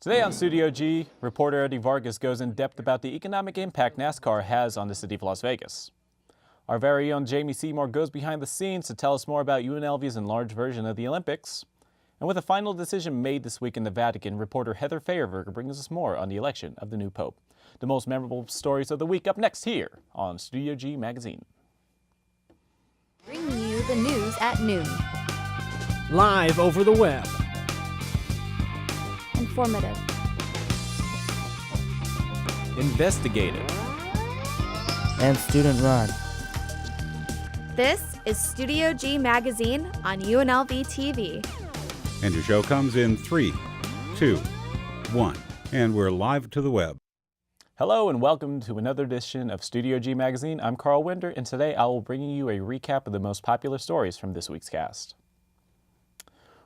Today on Studio G, reporter Eddie Vargas goes in depth about the economic impact NASCAR has on the city of Las Vegas. Our very own Jamie Seymour goes behind the scenes to tell us more about UNLV's enlarged version of the Olympics. And with a final decision made this week in the Vatican, reporter Heather Feyerberg brings us more on the election of the new Pope. The most memorable stories of the week up next here on Studio G Magazine. Bringing you the news at noon. Live over the web. Informative. Investigative. And student-run. This is Studio G Magazine on UNLV TV. And your show comes in 3, 2, 1. And we're live to the web. Hello and welcome to another edition of Studio G Magazine. I'm Carl Winder, and today I will bring you a recap of the most popular stories from this week's cast.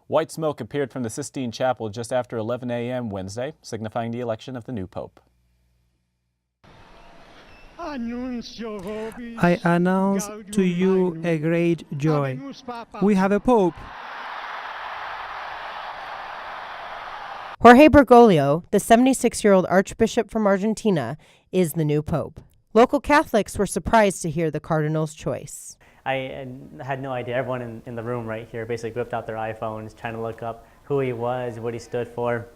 White smoke appeared from the Sistine Chapel just after 11 a.m. Wednesday, signifying the election of the new Pope. I announce to you a great joy. We have a Pope. Jorge Bergoglio, the 76-year-old Archbishop from Argentina, is the new Pope. Local Catholics were surprised to hear the Cardinal's choice. I had no idea. Everyone in the room right here basically whipped out their iPhones trying to look up who he was, what he stood for.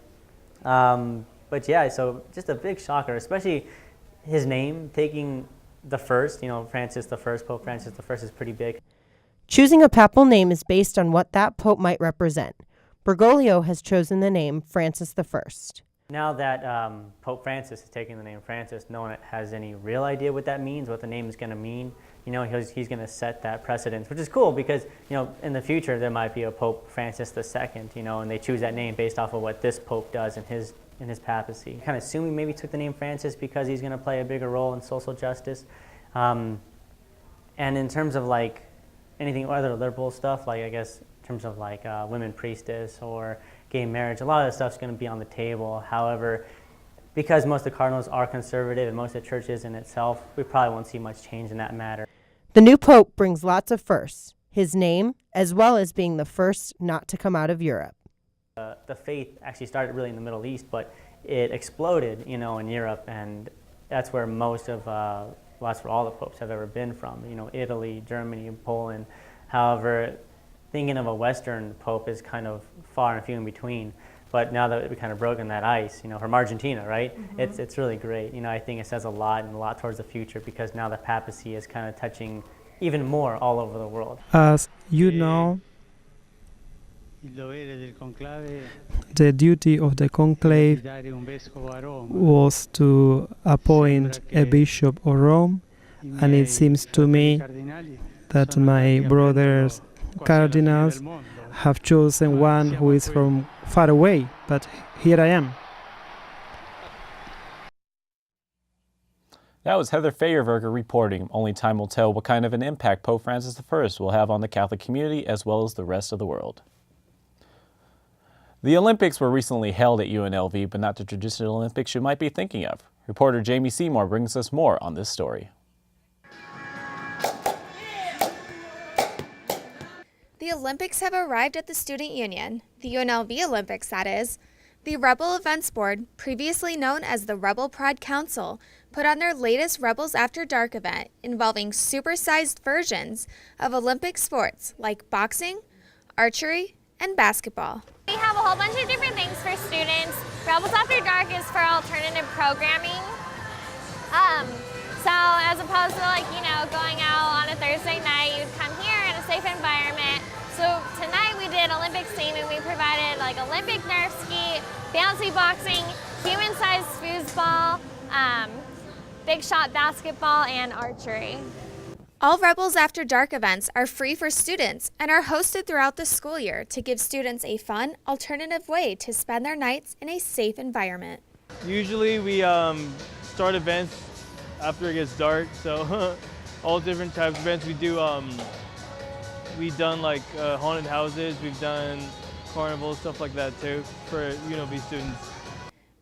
But yeah, so just a big shocker, especially his name, taking the first, Francis the First, Pope Francis the First is pretty big. Choosing a papal name is based on what that Pope might represent. Bergoglio has chosen the name Francis I. Now that Pope Francis is taking the name Francis, no one has any real idea what that means, what the name is going to mean. He's going to set that precedence, which is cool because, in the future there might be a Pope Francis II, and they choose that name based off of what this Pope does in his papacy. Kind of assuming maybe took the name Francis because he's going to play a bigger role in social justice. And in terms of anything other liberal stuff, I guess in terms of women priestess or gay marriage, a lot of that stuff's going to be on the table. However, because most of the cardinals are conservative and most of the church is in itself, we probably won't see much change in that matter. The new Pope brings lots of firsts, his name, as well as being the first not to come out of Europe. The faith actually started really in the Middle East, but it exploded, in Europe, and that's where most of, that's where all the popes have ever been from, Italy, Germany, Poland. However, thinking of a Western pope is kind of far and few in between. But now that we've kind of broken that ice, from Argentina, right? Mm-hmm. It's really great. I think it says a lot and a lot towards the future because now the papacy is kind of touching even more all over the world. As you know, the duty of the conclave was to appoint a bishop of Rome, and it seems to me that my brothers cardinals have chosen one who is from far away, but here I am. That was Heather Feyerberg reporting. Only time will tell what kind of an impact Pope Francis I will have on the Catholic community as well as the rest of the world. The Olympics were recently held at UNLV, but not the traditional Olympics you might be thinking of. Reporter Jamie Seymour brings us more on this story. The Olympics have arrived at the Student Union, the UNLV Olympics that is. The Rebel Events Board, previously known as the Rebel Pride Council, put on their latest Rebels After Dark event involving supersized versions of Olympic sports like boxing, archery, and basketball. We have a whole bunch of different things for students. Rebels After Dark is for alternative programming. So as opposed to going out on a Thursday night, you'd come here in a safe environment. So tonight we did Olympics theme and we provided Olympic Nerf ski, bouncy boxing, human-sized foosball, big shot basketball, and archery. All Rebels After Dark events are free for students and are hosted throughout the school year to give students a fun, alternative way to spend their nights in a safe environment. Usually we start events after it gets dark, so all different types of events. We do, we've done haunted houses, we've done carnivals, stuff like that too, for UNLV students.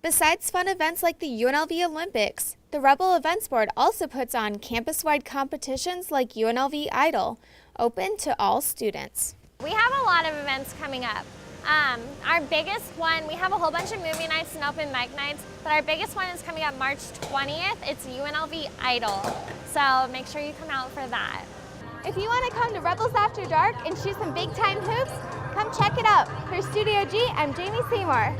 Besides fun events like the UNLV Olympics, the Rebel Events Board also puts on campus-wide competitions like UNLV Idol, open to all students. We have a lot of events coming up. Our biggest one, we have a whole bunch of movie nights and open mic nights, but our biggest one is coming up March 20th. It's UNLV Idol, so make sure you come out for that. If you want to come to Rebels After Dark and shoot some big time hoops, come check it out. For Studio G, I'm Jamie Seymour.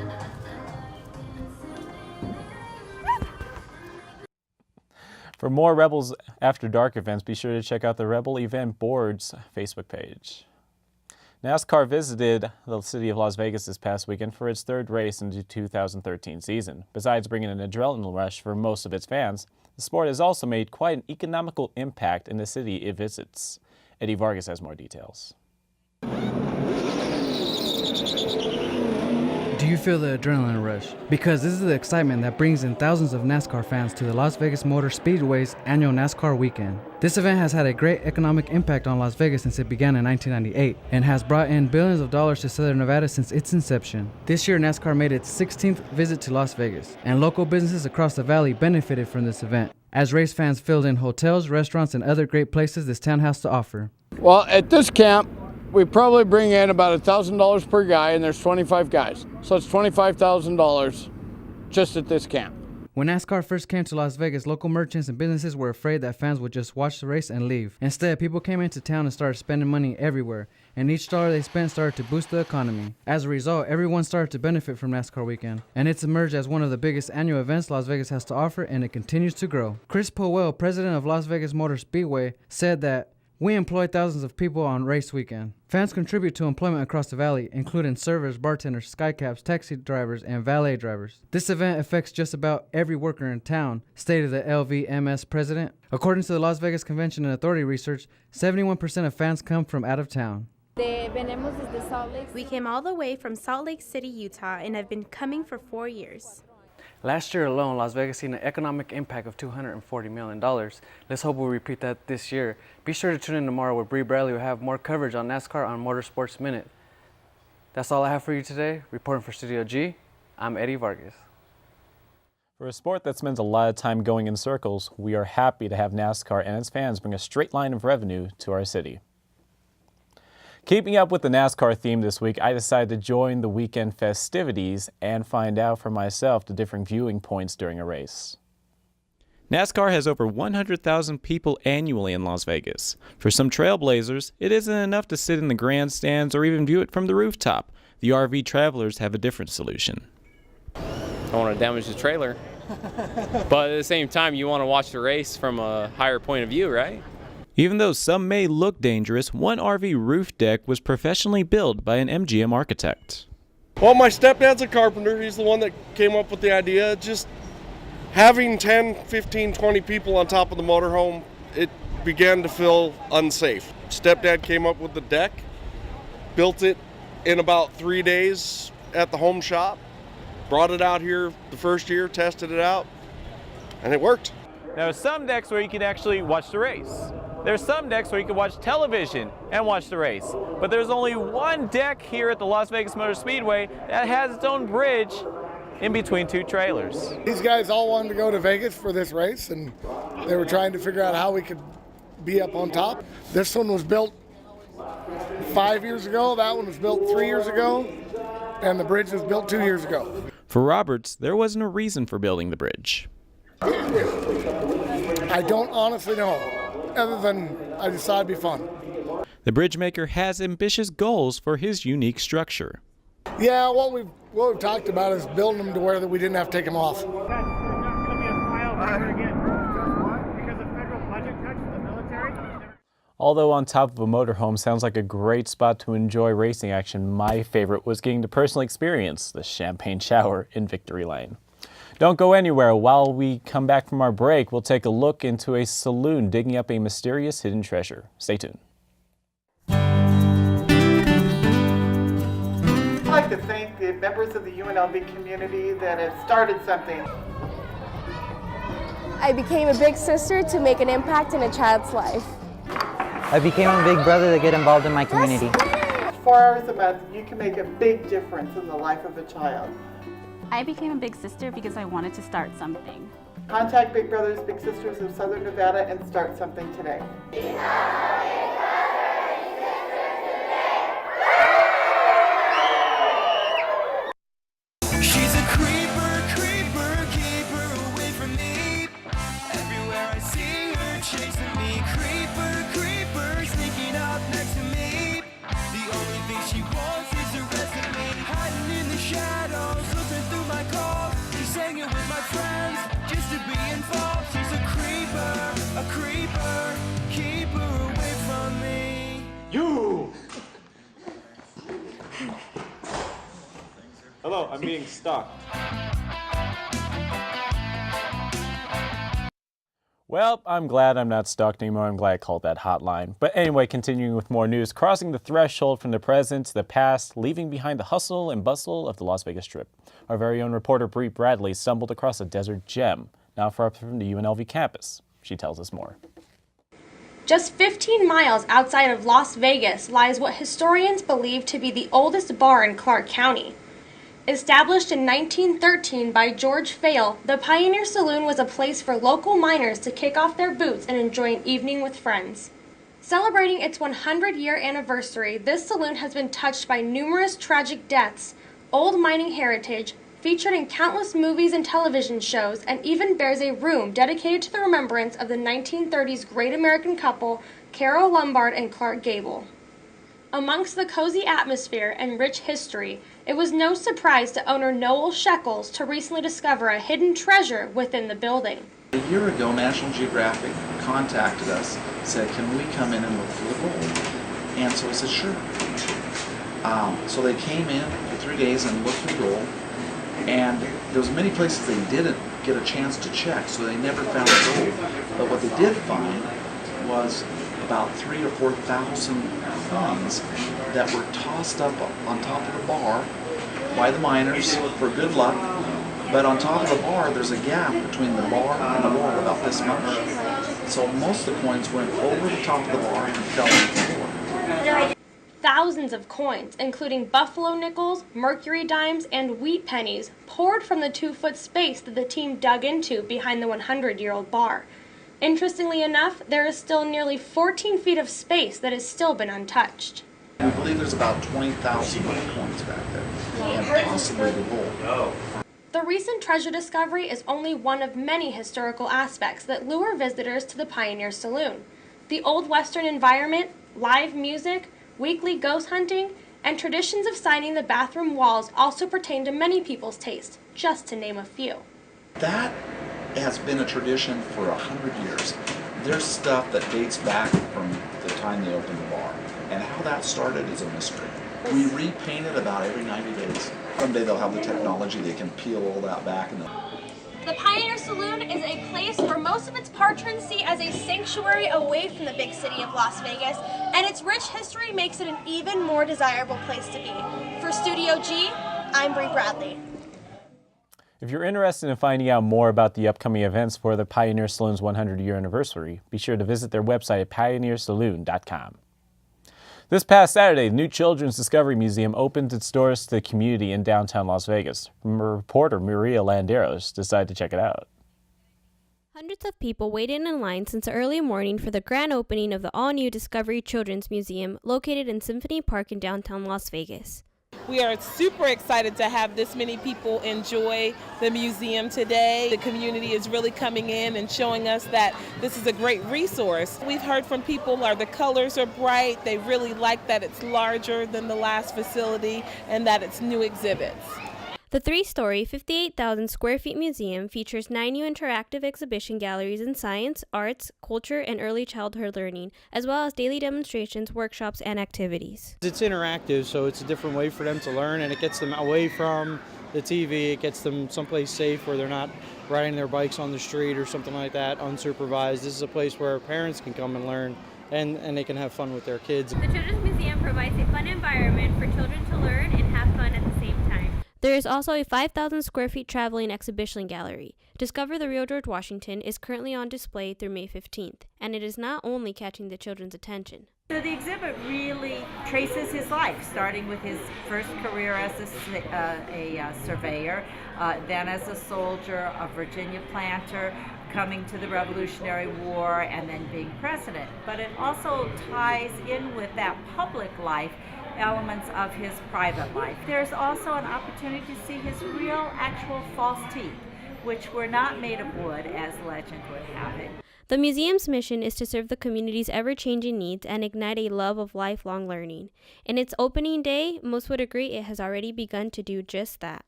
For more Rebels After Dark events, be sure to check out the Rebel Event Board's Facebook page. NASCAR visited the city of Las Vegas this past weekend for its third race in the 2013 season. Besides bringing an adrenaline rush for most of its fans, the sport has also made quite an economical impact in the city it visits. Eddie Vargas has more details. Do you feel the adrenaline rush? Because this is the excitement that brings in thousands of NASCAR fans to the Las Vegas Motor Speedway's annual NASCAR weekend. This event has had a great economic impact on Las Vegas since it began in 1998 and has brought in billions of dollars to Southern Nevada since its inception. This year, NASCAR made its 16th visit to Las Vegas, and local businesses across the valley benefited from this event, as race fans filled in hotels, restaurants, and other great places this town has to offer. Well, at this camp, we probably bring in about $1,000 per guy, and there's 25 guys. So it's $25,000 just at this camp. When NASCAR first came to Las Vegas, local merchants and businesses were afraid that fans would just watch the race and leave. Instead, people came into town and started spending money everywhere, and each dollar they spent started to boost the economy. As a result, everyone started to benefit from NASCAR weekend, and it's emerged as one of the biggest annual events Las Vegas has to offer, and it continues to grow. Chris Powell, president of Las Vegas Motor Speedway, said that we employ thousands of people on race weekend. Fans contribute to employment across the valley, including servers, bartenders, skycaps, taxi drivers, and valet drivers. This event affects just about every worker in town, stated the LVMS president. According to the Las Vegas Convention and Authority research, 71% of fans come from out of town. We came all the way from Salt Lake City, Utah, and have been coming for 4 years. Last year alone, Las Vegas seen an economic impact of $240 million. Let's hope we repeat that this year. Be sure to tune in tomorrow where Bree Bradley will have more coverage on NASCAR on Motorsports Minute. That's all I have for you today. Reporting for Studio G, I'm Eddie Vargas. For a sport that spends a lot of time going in circles, we are happy to have NASCAR and its fans bring a straight line of revenue to our city. Keeping up with the NASCAR theme this week, I decided to join the weekend festivities and find out for myself the different viewing points during a race. NASCAR has over 100,000 people annually in Las Vegas. For some trailblazers, it isn't enough to sit in the grandstands or even view it from the rooftop. The RV travelers have a different solution. I don't want to damage the trailer, but at the same time, you want to watch the race from a higher point of view, right? Even though some may look dangerous, one RV roof deck was professionally built by an MGM architect. Well, my stepdad's a carpenter. He's the one that came up with the idea. Just having 10, 15, 20 people on top of the motorhome, it began to feel unsafe. Stepdad came up with the deck, built it in about 3 days at the home shop, brought it out here the first year, tested it out, and it worked. Now, there's some decks where you can actually watch the race. There's some decks where you can watch television and watch the race. But there's only one deck here at the Las Vegas Motor Speedway that has its own bridge in between two trailers. These guys all wanted to go to Vegas for this race, and they were trying to figure out how we could be up on top. This one was built 5 years ago, that one was built 3 years ago, and the bridge was built 2 years ago. For Roberts, there wasn't a reason for building the bridge. I don't honestly know, other than I decided it'd be fun. The bridge maker has ambitious goals for his unique structure. Yeah, what we've talked about is building them to where that we didn't have to take them off. Although on top of a motorhome sounds like a great spot to enjoy racing action, my favorite was getting to personally experience the champagne shower in Victory Lane. Don't go anywhere. While we come back from our break, we'll take a look into a saloon digging up a mysterious hidden treasure. Stay tuned. I'd like to thank the members of the UNLV community that have started something. I became a big sister to make an impact in a child's life. I became a big brother to get involved in my community. 4 hours a month, you can make a big difference in the life of a child. I became a big sister because I wanted to start something. Contact Big Brothers Big Sisters of Southern Nevada and start something today. Hello, I'm being stalked. Well, I'm glad I'm not stalked anymore. I'm glad I called that hotline. But anyway, continuing with more news, crossing the threshold from the present to the past, leaving behind the hustle and bustle of the Las Vegas Strip. Our very own reporter Bree Bradley stumbled across a desert gem, now far up from the UNLV campus. She tells us more. Just 15 miles outside of Las Vegas lies what historians believe to be the oldest bar in Clark County. Established in 1913 by George Fale, the Pioneer Saloon was a place for local miners to kick off their boots and enjoy an evening with friends. Celebrating its 100-year anniversary, this saloon has been touched by numerous tragic deaths, old mining heritage, featured in countless movies and television shows, and even bears a room dedicated to the remembrance of the 1930s great American couple, Carole Lombard and Clark Gable. Amongst the cozy atmosphere and rich history, it was no surprise to owner Noel Shekels to recently discover a hidden treasure within the building. A year ago, National Geographic contacted us, said, can we come in and look for the gold? And so we said, sure. So they came in for 3 days and looked for the gold. And there was many places they didn't get a chance to check, so they never found the gold. But what they did find was about 3,000 or 4,000 coins that were tossed up on top of the bar by the miners for good luck. But on top of the bar, there's a gap between the bar and the wall about this much. So most of the coins went over the top of the bar and fell on the floor. Thousands of coins, including buffalo nickels, mercury dimes, and wheat pennies, poured from the 2-foot space that the team dug into behind the 100-year-old bar. Interestingly enough, there is still nearly 14 feet of space that has still been untouched. We believe there's about 20,000 coins back there, and possibly the gold. The recent treasure discovery is only one of many historical aspects that lure visitors to the Pioneer Saloon. The old Western environment, live music, weekly ghost hunting, and traditions of signing the bathroom walls also pertain to many people's taste, just to name a few. That has been a tradition for 100 years. There's stuff that dates back from the time they opened the bar, and how that started is a mystery. We repaint it about every 90 days. Someday they'll have the technology, they can peel all that back. The Pioneer Saloon is a place where most of its patrons see as a sanctuary away from the big city of Las Vegas, and its rich history makes it an even more desirable place to be. For Studio G, I'm Bree Bradley. If you're interested in finding out more about the upcoming events for the Pioneer Saloon's 100-year anniversary, be sure to visit their website at pioneersaloon.com. This past Saturday, the new Children's Discovery Museum opened its doors to the community in downtown Las Vegas. Reporter Maria Landeros decided to check it out. Hundreds of people waited in line since the early morning for the grand opening of the all-new Discovery Children's Museum located in Symphony Park in downtown Las Vegas. We are super excited to have this many people enjoy the museum today. The community is really coming in and showing us that this is a great resource. We've heard from people the colors are bright. They really like that it's larger than the last facility and that it's new exhibits. The 3-story, 58,000 square feet museum features 9 new interactive exhibition galleries in science, arts, culture, and early childhood learning, as well as daily demonstrations, workshops, and activities. It's interactive, so it's a different way for them to learn, and it gets them away from the TV. It gets them someplace safe where they're not riding their bikes on the street or something like that, unsupervised. This is a place where parents can come and learn, and they can have fun with their kids. The Children's Museum provides a fun environment for children to learn and have fun at the same time. There is also a 5,000 square feet traveling exhibition gallery. Discover the Real George Washington is currently on display through May 15th, and it is not only catching the children's attention. So the exhibit really traces his life, starting with his first career as a surveyor, then as a soldier, a Virginia planter, coming to the Revolutionary War, and then being president. But it also ties in with that public life elements of his private life. There's also an opportunity to see his real, actual false teeth, which were not made of wood as legend would have it. The museum's mission is to serve the community's ever-changing needs and ignite a love of lifelong learning. In its opening day, most would agree it has already begun to do just that.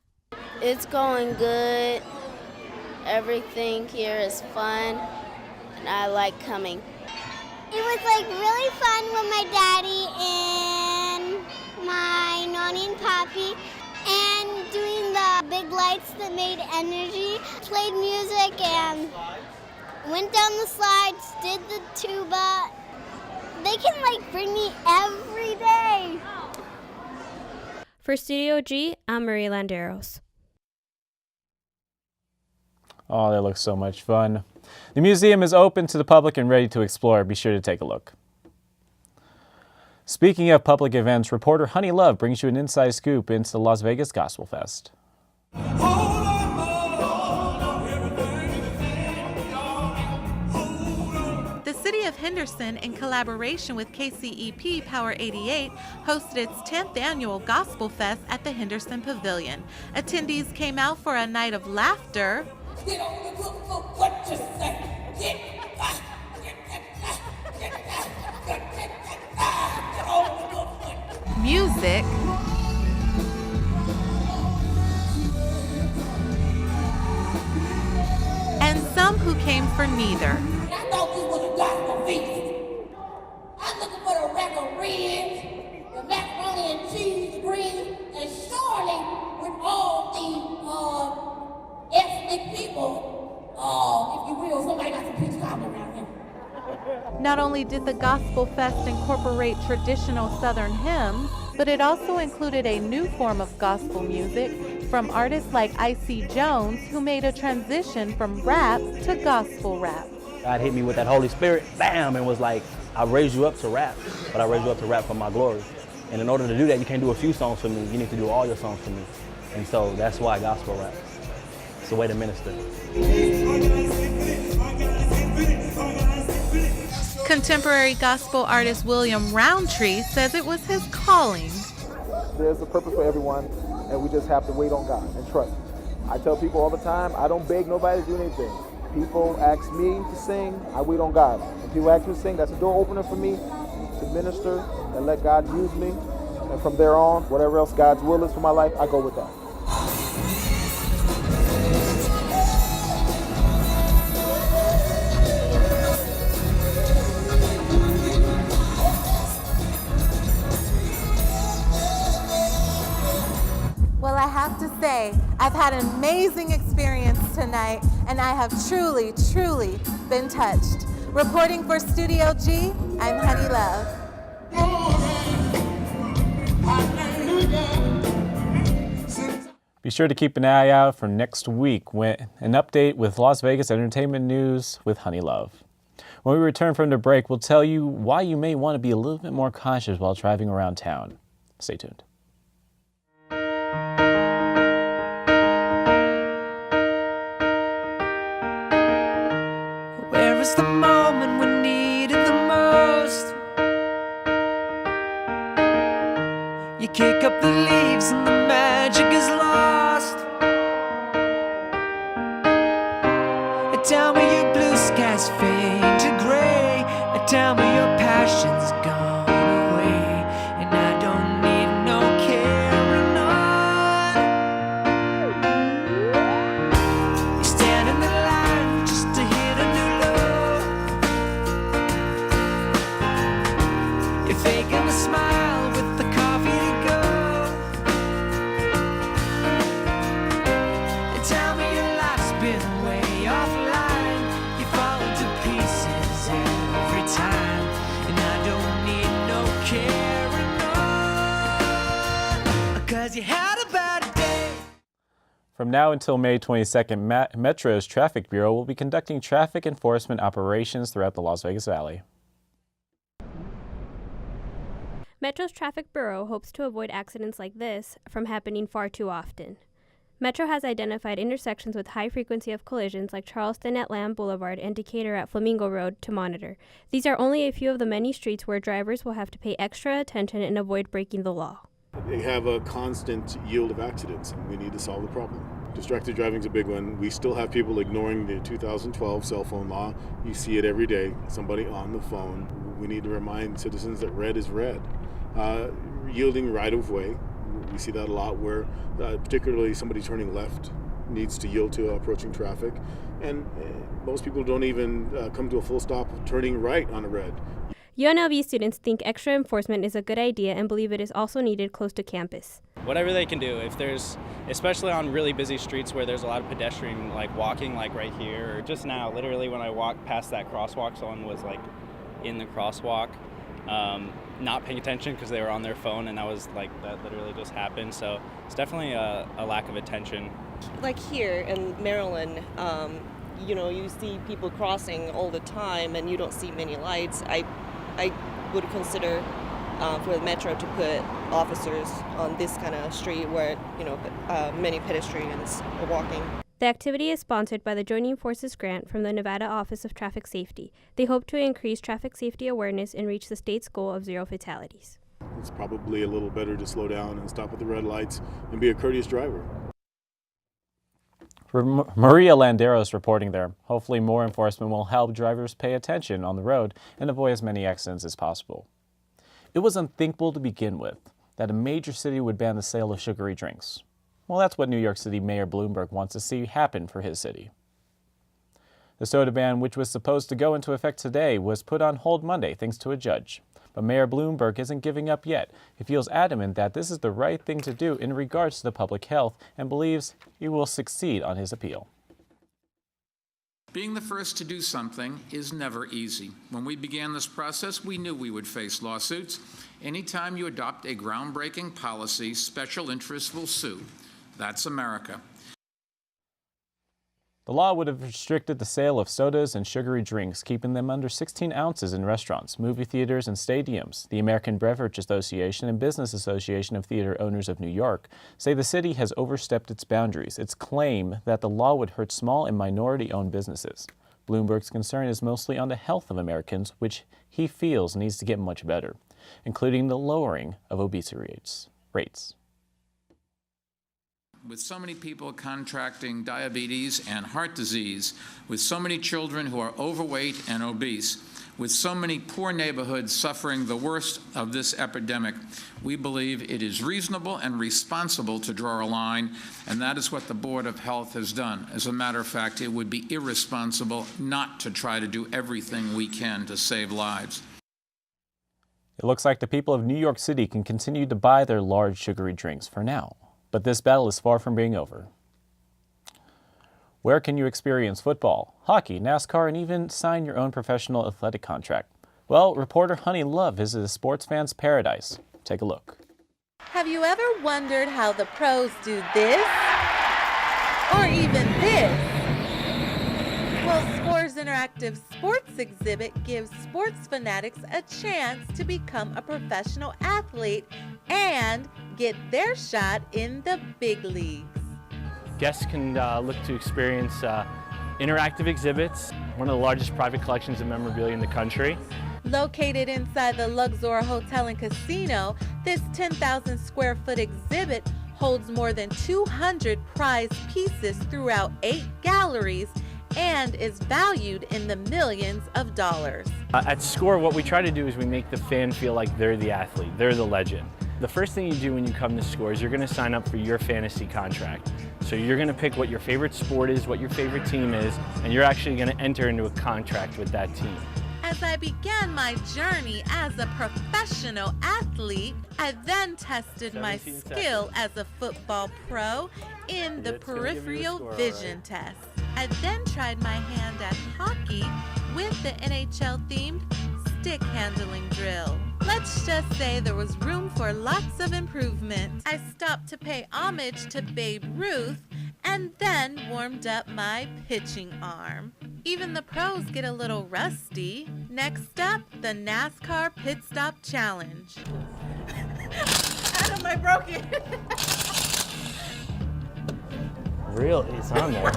It's going good. Everything here is fun, and I like coming. It was really fun with my daddy and my nonni and papi, and doing lights that made energy, played music, and went down the slides, did the tuba. They can like bring me every day. For Studio G, I'm Marie Landeros. Oh, that looks so much fun. The museum is open to the public and ready to explore. Be sure to take a look. Speaking of public events, reporter Honey Love brings you an inside scoop into the Las Vegas Gospel Fest. The City of Henderson, in collaboration with KCEP Power 88, hosted its 10th annual Gospel Fest at the Henderson Pavilion. Attendees came out for a night of laughter, music, and some who came for neither. I thought this was a gospel feast. I'm looking for the rack of ribs, the macaroni and cheese greens, and surely with all the ethnic people, if you will, somebody got some peach cobbler around here. Not only did the Gospel Fest incorporate traditional Southern hymns, but it also included a new form of gospel music from artists like I.C. Jones, who made a transition from rap to gospel rap. God hit me with that Holy Spirit, bam, and was like, I raised you up to rap, but I raised you up to rap for my glory. And in order to do that, you can't do a few songs for me, you need to do all your songs for me. And so that's why gospel rap. It's a way to minister. Contemporary gospel artist William Roundtree says it was his calling. There's a purpose for everyone, and we just have to wait on God and trust. I tell people all the time, I don't beg nobody to do anything. People ask me to sing, I wait on God. When people ask me to sing, that's a door opener for me to minister and let God use me. And from there on, whatever else God's will is for my life, I go with that. Well, I have to say, I've had an amazing experience tonight, and I have truly, truly been touched. Reporting for Studio G, I'm Honey Love. Be sure to keep an eye out for next week when an update with Las Vegas entertainment news with Honey Love. When we return from the break, we'll tell you why you may want to be a little bit more cautious while driving around town. Stay tuned. Where is the moment we need it the most? You kick up the leaves and the magic is lost. Tell me your blue skies fade to gray. Tell me your passion's gone away, and I don't need no carrying on. You stand in the line just to hit a new low. You're faking a smile with the coffee to go. And tell me your life's been way offline. You fall to pieces every time, and I don't need no carrying on, 'cause you had a bad day. From now until May 22nd, Metro's Traffic Bureau will be conducting traffic enforcement operations throughout the Las Vegas Valley. Metro's Traffic Bureau hopes to avoid accidents like this from happening far too often. Metro has identified intersections with high frequency of collisions like Charleston at Lamb Boulevard and Decatur at Flamingo Road to monitor. These are only a few of the many streets where drivers will have to pay extra attention and avoid breaking the law. They have a constant yield of accidents, and we need to solve the problem. Distracted driving is a big one. We still have people ignoring the 2012 cell phone law. You see it every day, somebody on the phone. We need to remind citizens that red is red. Yielding right-of-way, we see that a lot where particularly somebody turning left needs to yield to approaching traffic. And most people don't even come to a full stop turning right on a red. UNLV students think extra enforcement is a good idea and believe it is also needed close to campus. whatever they can do. If there's, especially on really busy streets where there's a lot of pedestrian like walking, like right here, or just now, literally when I walked past that crosswalk, someone was like in the crosswalk, not paying attention because they were on their phone, and that literally just happened. So it's definitely a lack of attention. Like here in Maryland, you know, you see people crossing all the time and you don't see many lights. I would consider for the Metro to put officers on this kind of street where, you know, many pedestrians are walking. The activity is sponsored by the Joining Forces grant from the Nevada Office of Traffic Safety. They hope to increase traffic safety awareness and reach the state's goal of 0 fatalities. It's probably a little better to slow down and stop at the red lights and be a courteous driver. Maria Landeros reporting there. Hopefully more enforcement will help drivers pay attention on the road and avoid as many accidents as possible. It was unthinkable to begin with that a major city would ban the sale of sugary drinks. Well, that's what New York City Mayor Bloomberg wants to see happen for his city. The soda ban, which was supposed to go into effect today, was put on hold Monday thanks to a judge. But Mayor Bloomberg isn't giving up yet. He feels adamant that this is the right thing to do in regards to the public health and believes he will succeed on his appeal. Being the first to do something is never easy. When we began this process, we knew we would face lawsuits. Anytime you adopt a groundbreaking policy, special interests will sue. That's America. The law would have restricted the sale of sodas and sugary drinks, keeping them under 16 ounces in restaurants, movie theaters, and stadiums. The American Beverage Association and Business Association of Theater Owners of New York say the city has overstepped its boundaries. Its claim that the law would hurt small and minority-owned businesses. Bloomberg's concern is mostly on the health of Americans, which he feels needs to get much better, including the lowering of obesity rates. With so many people contracting diabetes and heart disease, with so many children who are overweight and obese, with so many poor neighborhoods suffering the worst of this epidemic, we believe it is reasonable and responsible to draw a line, and that is what the Board of Health has done. As a matter of fact, it would be irresponsible not to try to do everything we can to save lives. It looks like the people of New York City can continue to buy their large sugary drinks for now. But this battle is far from being over. Where can you experience football, hockey, NASCAR, and even sign your own professional athletic contract? Well, reporter Honey Love visited a sports fan's paradise. Take a look. Have you ever wondered how the pros do this? Or even this? Well, Score's interactive sports exhibit gives sports fanatics a chance to become a professional athlete and get their shot in the big leagues. Guests can look to experience interactive exhibits, one of the largest private collections of memorabilia in the country. Located inside the Luxor Hotel and Casino, this 10,000 square foot exhibit holds more than 200 prized pieces throughout 8 galleries and is valued in the millions of dollars. At Score, what we try to do is we make the fan feel like they're the athlete, they're the legend. The first thing you do when you come to Score is you're going to sign up for your fantasy contract. So you're going to pick what your favorite sport is, what your favorite team is, and you're actually going to enter into a contract with that team. As I began my journey as a professional athlete, I then tested my skill as a football pro in the peripheral vision test. I then tried my hand at hockey with the NHL-themed stick handling drill. Let's just say there was room for lots of improvement. I stopped to pay homage to Babe Ruth and then warmed up my pitching arm. Even the pros get a little rusty. Next up, the NASCAR Pit Stop Challenge. Adam, I broke it. Really? It's on there.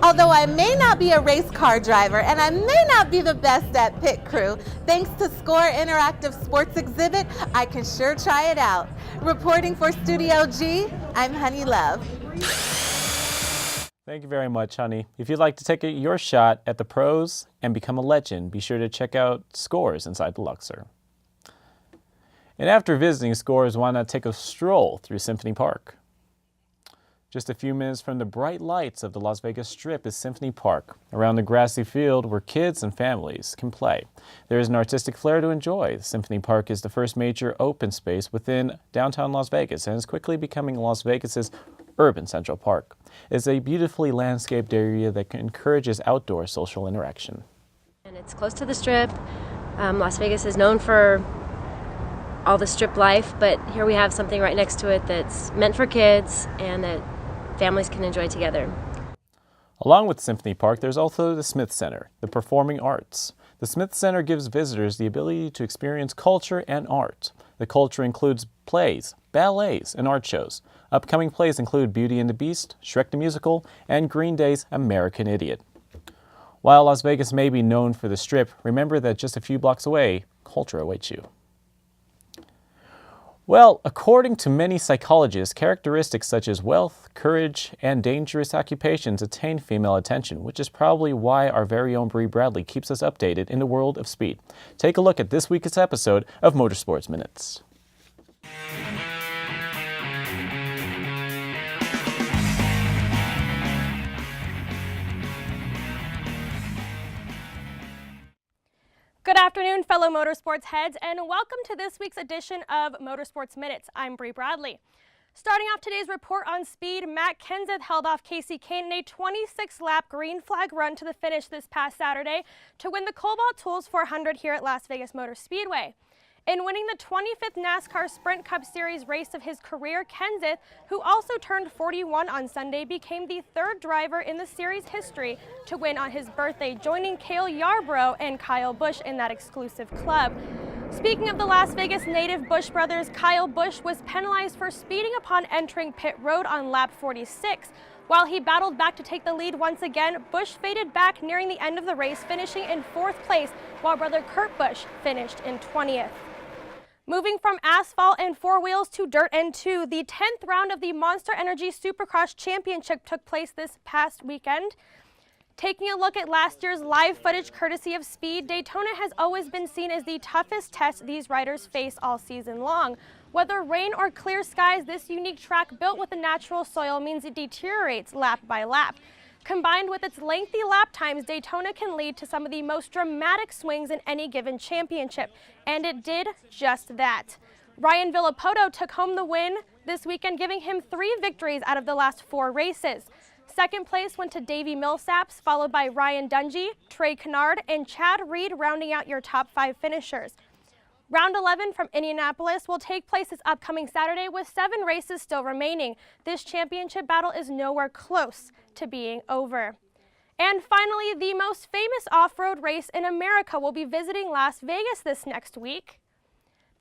Although I may not be a race car driver and I may not be the best at pit crew, thanks to Score Interactive Sports Exhibit, I can sure try it out. Reporting for Studio G, I'm Honey Love. Thank you very much, Honey. If you'd like to take your shot at the pros and become a legend, be sure to check out Scores inside the Luxor. And after visiting Scores, why not take a stroll through Symphony Park? Just a few minutes from the bright lights of the Las Vegas Strip is Symphony Park, around the grassy field where kids and families can play. There is an artistic flair to enjoy. Symphony Park is the first major open space within downtown Las Vegas and is quickly becoming Las Vegas's urban Central Park. It's a beautifully landscaped area that encourages outdoor social interaction. And it's close to the Strip. Las Vegas is known for all the Strip life, but here we have something right next to it that's meant for kids and that families can enjoy together. Along with Symphony Park, there's also the Smith Center, the performing arts. The Smith Center gives visitors the ability to experience culture and art. The culture includes plays, ballets, and art shows. Upcoming plays include Beauty and the Beast, Shrek the Musical, and Green Day's American Idiot. While Las Vegas may be known for the Strip, remember that just a few blocks away, culture awaits you. Well, according to many psychologists, characteristics such as wealth, courage, and dangerous occupations attain female attention, which is probably why our very own Bree Bradley keeps us updated in the world of speed. Take a look at this week's episode of Motorsports Minutes. Good afternoon, fellow motorsports heads, and welcome to this week's edition of Motorsports Minutes. I'm Bree Bradley. Starting off today's report on speed, Matt Kenseth held off Casey Kane in a 26-lap green flag run to the finish this past Saturday to win the Cobalt Tools 400 here at Las Vegas Motor Speedway. In winning the 25th NASCAR Sprint Cup Series race of his career, Kenseth, who also turned 41 on Sunday, became the third driver in the series history to win on his birthday, joining Cale Yarborough and Kyle Busch in that exclusive club. Speaking of the Las Vegas native Busch brothers, Kyle Busch was penalized for speeding upon entering pit road on lap 46. While he battled back to take the lead once again, Busch faded back nearing the end of the race, finishing in 4th place, while brother Kurt Busch finished in 20th. Moving from asphalt and four wheels to dirt and two, the 10th round of the Monster Energy Supercross Championship took place this past weekend. Taking a look at last year's live footage courtesy of Speed, Daytona has always been seen as the toughest test these riders face all season long. Whether rain or clear skies, this unique track built with the natural soil means it deteriorates lap by lap. Combined with its lengthy lap times, Daytona can lead to some of the most dramatic swings in any given championship, and it did just that. Ryan Villopoto took home the win this weekend, giving him 3 victories out of the last 4 races. Second place went to Davey Millsaps, followed by Ryan Dungey, Trey Canard, and Chad Reed, rounding out your top 5 finishers. Round 11 from Indianapolis will take place this upcoming Saturday with 7 races still remaining. This championship battle is nowhere close to being over. And finally, the most famous off-road race in America will be visiting Las Vegas this next week.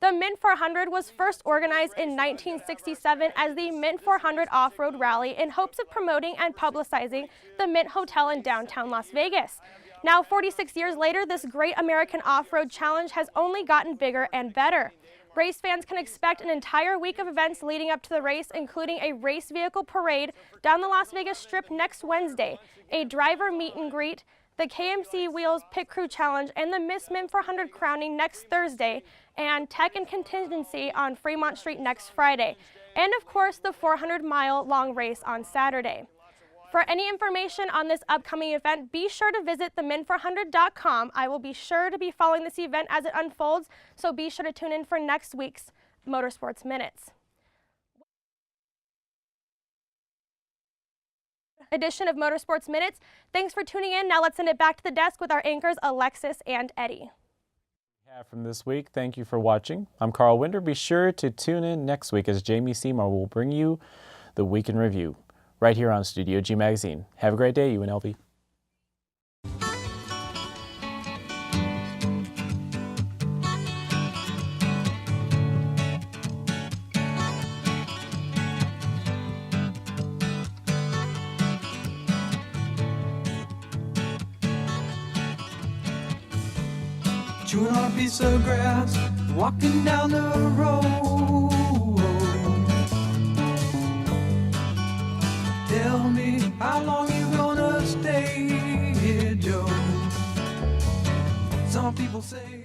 The Mint 400 was first organized in 1967 as the Mint 400 Off-Road Rally in hopes of promoting and publicizing the Mint Hotel in downtown Las Vegas. Now, 46 years later, this great American off-road challenge has only gotten bigger and better. Race fans can expect an entire week of events leading up to the race, including a race vehicle parade down the Las Vegas Strip next Wednesday, a driver meet and greet, the KMC Wheels Pit Crew Challenge, and the Miss Mint 400 crowning next Thursday, and Tech and Contingency on Fremont Street next Friday, and of course the 400-mile long race on Saturday. For any information on this upcoming event, be sure to visit themint400.com. I will be sure to be following this event as it unfolds, so be sure to tune in for next week's Motorsports Minutes. Edition of Motorsports Minutes. Thanks for tuning in. Now let's send it back to the desk with our anchors Alexis and Eddie. From this week, thank you for watching. I'm Carl Winder. Be sure to tune in next week as Jamie Seymour will bring you the Week in Review right here on Studio G Magazine. Have a great day, UNLV. Chewing on a piece of grass, walking down the road. Tell me, how long you gonna stay here, Joe? Some people say